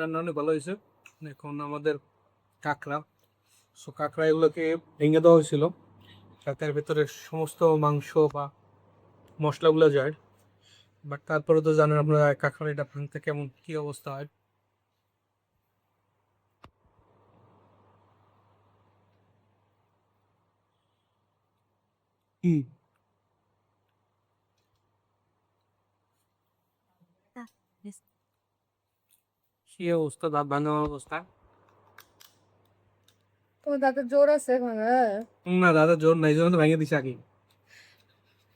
রান্না অনেক ভালো হয়েছে। এখন আমাদের কাঁকড়া, কাঁকড়া এগুলোকে ভেঙে দেওয়া হয়েছিল যাতে এর ভেতরে সমস্ত মাংস বা মশলাগুলো যায়। বাট তারপরে তো জানেন আপনারা কাঁকড়া এটা ভাঙতে কেমন কি অবস্থা হয়। হুম, কি অবস্থা, দাঁত ভাঙার অবস্থা। তোমার দাঁতের জোর আছে ভাঙা? না দাদা জোর নাই, জন্য তো ভেঙে দিছে আগে,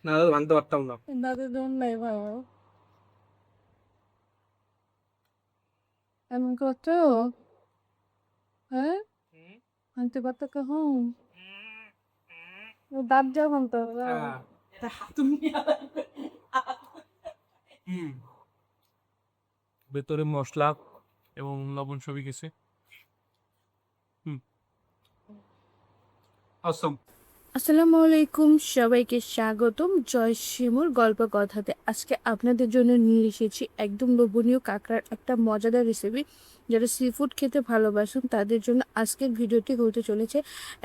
না দাদা ভাঙতে পারতাম না। দাঁতের জোর নাই ভাঙা, এমন করছো? হ্যাঁ, ভাঙতে পারতো কখন? দাঁত যা ভাঙতে হবে। তুমি ভেতরে মশলা এবং লবণ সবই গেছে। হুম, অসম। আসসালামু আলাইকুম, সবাইকে স্বাগতম জয় শিমুর গল্প কথাতে। আজকে আপনাদের জন্য নিয়ে এসেছি একদম লোভনীয় কাঁকড়ার একটা মজাদার রেসিপি। যারা সি ফুড খেতে ভালোবাসেন তাদের জন্য আজকের ভিডিওটি হতে চলেছে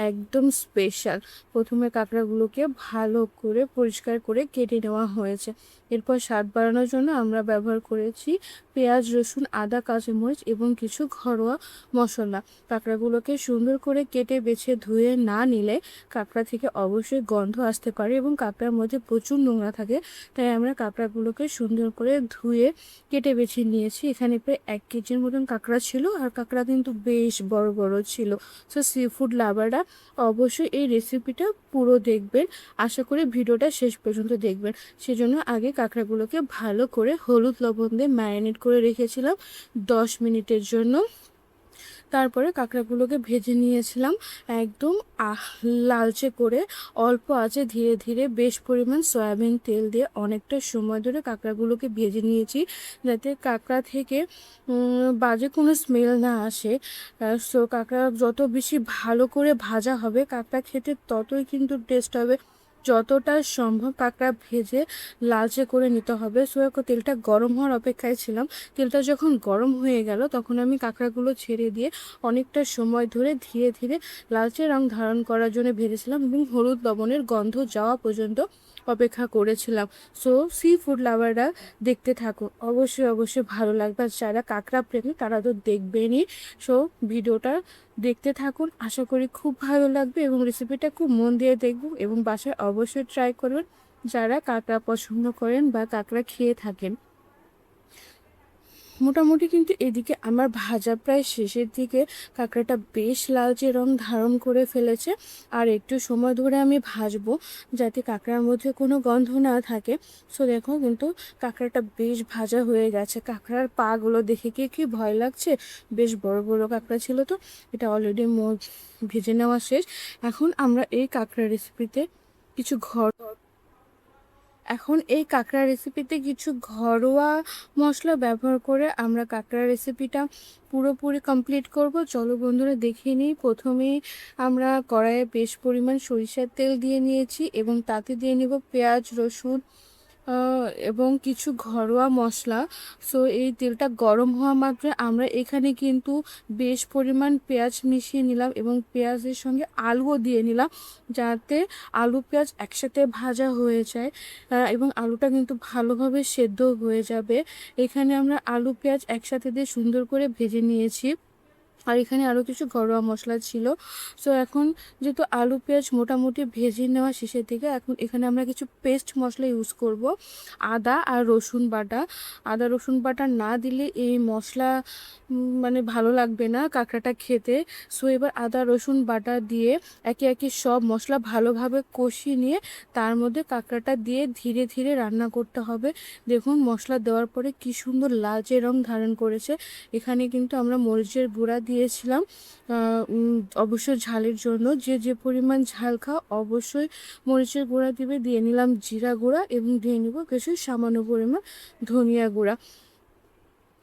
একদম স্পেশাল। প্রথমে কাঁকড়াগুলোকে ভালো করে পরিষ্কার করে কেটে নেওয়া হয়েছে। এরপর স্বাদ বাড়ানোর জন্য আমরা ব্যবহার করেছি পেঁয়াজ, রসুন, আদা, কাঁচামরিচ এবং কিছু ঘরোয়া মশলা। কাঁকড়াগুলোকে সুন্দর করে কেটে বেছে ধুয়ে না নিলে কাঁকড়া থেকে অবশ্যই গন্ধ আসতে পারে এবং কাঁকড়ার মধ্যে প্রচুর নোংরা থাকে। তাই আমরা কাঁকড়াগুলোকে সুন্দর করে ধুয়ে কেটে বেছে নিয়েছি। এখানে প্রায় 1 কেজির মতন কাঁকড়া ছিল, আর কাঁকড়া কিন্তু বেশ বড় বড় ছিল। সো সি ফুড লাভাররা অবশ্যই এই রেসিপিটা পুরো দেখবেন। আশা করি ভিডিওটা শেষ পর্যন্ত দেখবেন। সেজন্য আগে কাঁকড়াগুলোকে ভালো করে হলুদ লবণ দিয়ে ম্যারিনেট করে রেখেছিলাম 10 মিনিটের জন্য। তারপরে কাঁকড়াগুলোকে ভেজে নিয়েছিলাম একদম লালচে করে। অল্প আঁচে ধীরে ধীরে বেশ পরিমাণ সয়াবিন তেল দিয়ে অনেকটা সময় ধরে কাঁকড়াগুলোকে ভেজে নিয়েছি, যাতে কাঁকড়া থেকে বাজে কোনো স্মেল না আসে। সো কাঁকড়া যত বেশি ভালো করে ভাজা হবে কাঁকড়া খেতে ততই কিন্তু টেস্ট হবে। যতটা সম্ভব কাঁকড়া ভেজে লালচে করে নিতে হবে। সো তেলটা গরম হওয়ার অপেক্ষায় ছিলাম। তেলটা যখন গরম হয়ে গেল তখন আমি কাঁকড়াগুলো ছেড়ে দিয়ে অনেকটা সময় ধরে ধীরে ধীরে লালচে রং ধারণ করার জন্য ভেজেছিলাম এবং হলুদ লবণের গন্ধ যাওয়া পর্যন্ত অপেক্ষা করেছিলাম। সো সি ফুড লাভাররা দেখতে থাকো, অবশ্যই অবশ্যই ভালো লাগবে। আর যারা কাঁকড়া প্রেমী তারা তো দেখবেনই। সো ভিডিওটা দেখতে থাকুন, আশা করি খুব ভালো লাগবে এবং রেসিপিটা খুব মন দিয়ে দেখব এবং বাসায় অবশ্যই ট্রাই করবেন যারা কাঁকড়া পছন্দ করেন বা কাঁকড়া খেয়ে থাকেন। মোটামুটি কিন্তু এদিকে আমার ভাজা প্রায় শেষের দিকে। কাঁকড়াটা বেশ লালচে রং ধারণ করে ফেলেছে। আর একটু সময় ধরে আমি ভাজবো যাতে কাঁকড়ার মধ্যে কোনো গন্ধ না থাকে। সো দেখো কিন্তু কাঁকড়াটা বেশ ভাজা হয়ে গেছে। কাঁকড়ার পাগুলো দেখে কি ভয় লাগছে, বেশ বড় বড় কাঁকড়া ছিল। তো এটা অলরেডি ভেজে নেওয়া শেষ। এখন আমরা এই কাঁকড়া রেসিপিতে কিছু এখন এই কাঁকড়া রেসিপিতে কিছু ঘরোয়া মশলা ব্যবহার করে আমরা কাঁকড়া রেসিপিটা পুরোপুরি কমপ্লিট করব। চলো বন্ধুরা দেখিয়ে নিই। প্রথমেই আমরা কড়াইয়ে বেশ পরিমাণ সরিষার তেল দিয়ে নিয়েছি এবং তাতে দিয়ে নেব পেঁয়াজ, রসুন এবং কিছু ঘরোয়া মশলা। সো এই তেলটা গরম হওয়া মাত্র আমরা এখানে কিন্তু বেশ পরিমাণ পেঁয়াজ মিশিয়ে নিলাম এবং পেঁয়াজের সঙ্গে আলুও দিয়ে নিলাম, যাতে আলু পেঁয়াজ একসাথে ভাজা হয়ে যায় এবং আলুটা কিন্তু ভালোভাবে সেদ্ধ হয়ে যাবে। এখানে আমরা আলু পেঁয়াজ একসাথে দিয়ে সুন্দর করে ভেজে নিয়েছি। আর এখানে আরও কিছু ঘরোয়া মশলা ছিল। সো এখন যেহেতু আলু পেঁয়াজ মোটামুটি ভেজে নেওয়া শেষের দিকে, এখন এখানে আমরা কিছু পেস্ট মশলা ইউজ করব। আদা আর রসুন বাটা। আদা রসুন বাটা না দিলে এই মশলা মানে ভালো লাগবে না কাঁকড়াটা খেতে। সো এবার আদা রসুন বাটা দিয়ে একে একে সব মশলা ভালোভাবে কষিয়ে নিয়ে তার মধ্যে কাঁকড়াটা দিয়ে ধীরে ধীরে রান্না করতে হবে। দেখুন মশলা দেওয়ার পরে কি সুন্দর লালচে রং ধারণ করেছে। এখানে কিন্তু আমরা মরিচের গুঁড়া দিয়েছিলাম অবশ্যই ঝালের জন্য। যে যে পরিমাণ ঝাল খাও অবশ্যই মরিচের গুঁড়া দিবে। দিয়ে নিলাম জিরা গুঁড়া এবং দিয়ে নিব কিছু সামান্য পরিমাণ ধনিয়া গুঁড়া।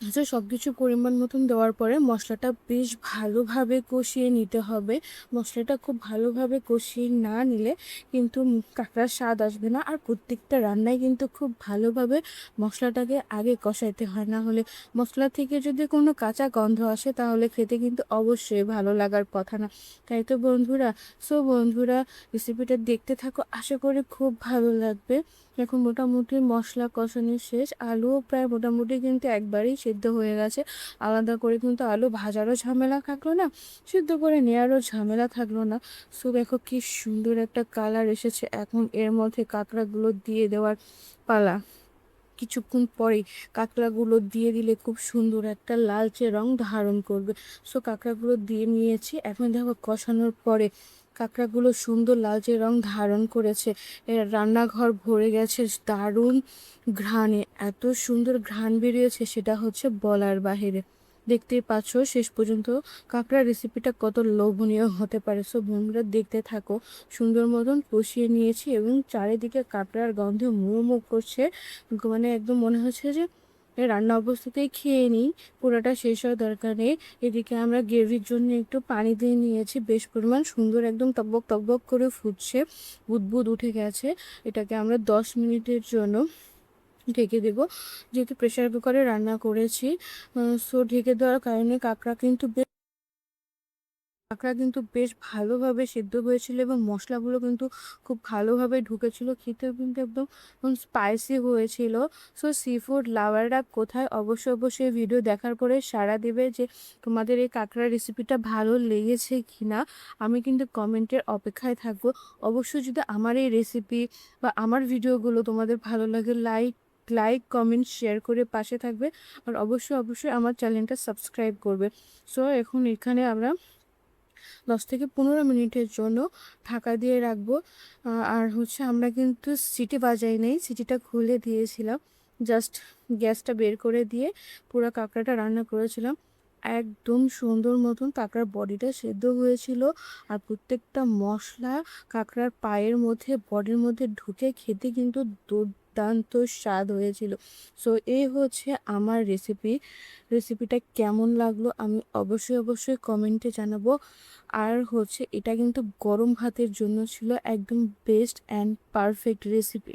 আচ্ছা, সব কিছু পরিমাণ মতন দেওয়ার পরে মশলাটা বেশ ভালোভাবে কষিয়ে নিতে হবে। মশলাটা খুব ভালোভাবে কষিয়ে না নিলে কিন্তু কাঁকড়ার স্বাদ আসবে না। আর প্রত্যেকটা রান্নায় কিন্তু খুব ভালোভাবে মশলাটাকে আগে কষাইতে হয়, না হলে মশলা থেকে যদি কোনো কাঁচা গন্ধ আসে তাহলে খেতে কিন্তু অবশ্যই ভালো লাগার কথা না। তাই তো বন্ধুরা, বন্ধুরা রেসিপিটা দেখতে থাকো, আশা করি খুব ভালো লাগবে। এখন মোটামুটি মশলা কষানো শেষ, আলুও প্রায় মোটামুটি কিন্তু একবারেই সেদ্ধ হয়ে গেছে। আলাদা করে কিন্তু আলু ভাজারও ঝামেলা থাকলো না, সিদ্ধ করে নেওয়ারও ঝামেলা থাকলো না। সো দেখো কি সুন্দর একটা কালার এসেছে। এখন এর মধ্যে কাঁকড়াগুলো দিয়ে দেওয়ার পালা। কিছুক্ষণ পরেই কাঁকড়াগুলো দিয়ে দিলে খুব সুন্দর একটা লালচে রং ধারণ করবে। সো কাঁকড়াগুলো দিয়ে নিয়েছি। এখন দেখো কষানোর পরে কাঁকড়াগুলো সুন্দর লালচে রং ধারণ করেছে। রান্নাঘর ভরে গেছে দারুণ ঘ্রাণে, এত সুন্দর ঘ্রাণ বেরিয়েছে সেটা হচ্ছে বলার বাহিরে। দেখতেই পাচ্ছ শেষ পর্যন্ত কাঁকড়ার রেসিপিটা কত লোভনীয় হতে পারে। সো বন্ধুরা দেখতে থাকো। সুন্দর মতন কষিয়ে নিয়েছি এবং চারিদিকে কাঁকড়ার গন্ধে মো মো করছে, মানে একদম মনে হচ্ছে যে রান্না অবস্থাতেই খেয়ে নিই, পুরোটা শেষ হওয়ার দরকার নেই। এদিকে আমরা গ্রেভির জন্য একটু পানি দিয়ে নিয়েছি, বেশ পরিমাণ সুন্দর একদম টকবক টকবক করে ফুটছে, বুদবুদ উঠে গেছে। এটাকে আমরা 10 মিনিটের জন্য ঢেকে দেবো, যেহেতু প্রেশার কুকারে রান্না করেছি। সো ঢেকে দেওয়ার কারণে কাঁকড়া কিন্তু বেশ ভালোভাবে সেদ্ধ হয়েছিল এবং মশলাগুলো কিন্তু খুব ভালোভাবে ঢুকেছিল, খেতেও কিন্তু একদম স্পাইসি হয়েছিল। সো সি ফুড লাভাররা কোথায়, অবশ্যই অবশ্যই ভিডিও দেখার পরে সাড়া দেবে যে তোমাদের এই কাঁকড়ার রেসিপিটা ভালো লেগেছে কি না। আমি কিন্তু কমেন্টের অপেক্ষায় থাকবো। অবশ্যই যদি আমার এই রেসিপি বা আমার ভিডিওগুলো তোমাদের ভালো লাগে, লাইক কমেন্ট শেয়ার করে পাশে থাকবে। আর অবশ্যই অবশ্যই আমার চ্যানেলটা সাবস্ক্রাইব করবে। সো এখন এখানে আমরা 10 থেকে 15 মিনিটের জন্য ঢাকা দিয়ে রাখবো। আর হচ্ছে আমরা কিন্তু সিটি বাজাই নেই, সিটিটা খুলে দিয়েছিলাম, জাস্ট গ্যাসটা বের করে দিয়ে পুরো কাঁকড়াটা রান্না করেছিলাম। একদম সুন্দর মতন কাঁকড়ার বডিটা সেদ্ধ হয়েছিল, আর প্রত্যেকটা মশলা কাঁকড়ার পায়ের মধ্যে বডির মধ্যে ঢুকে খেতে কিন্তু দুর্দান্ত স্বাদ হয়েছিল। সো এই হচ্ছে আমার রেসিপিটা কেমন লাগলো আমি অবশ্যই অবশ্যই কমেন্টে জানাবো। আর হচ্ছে এটা কিন্তু গরম ভাতের জন্য ছিল একদম বেস্ট অ্যান্ড পারফেক্ট রেসিপি।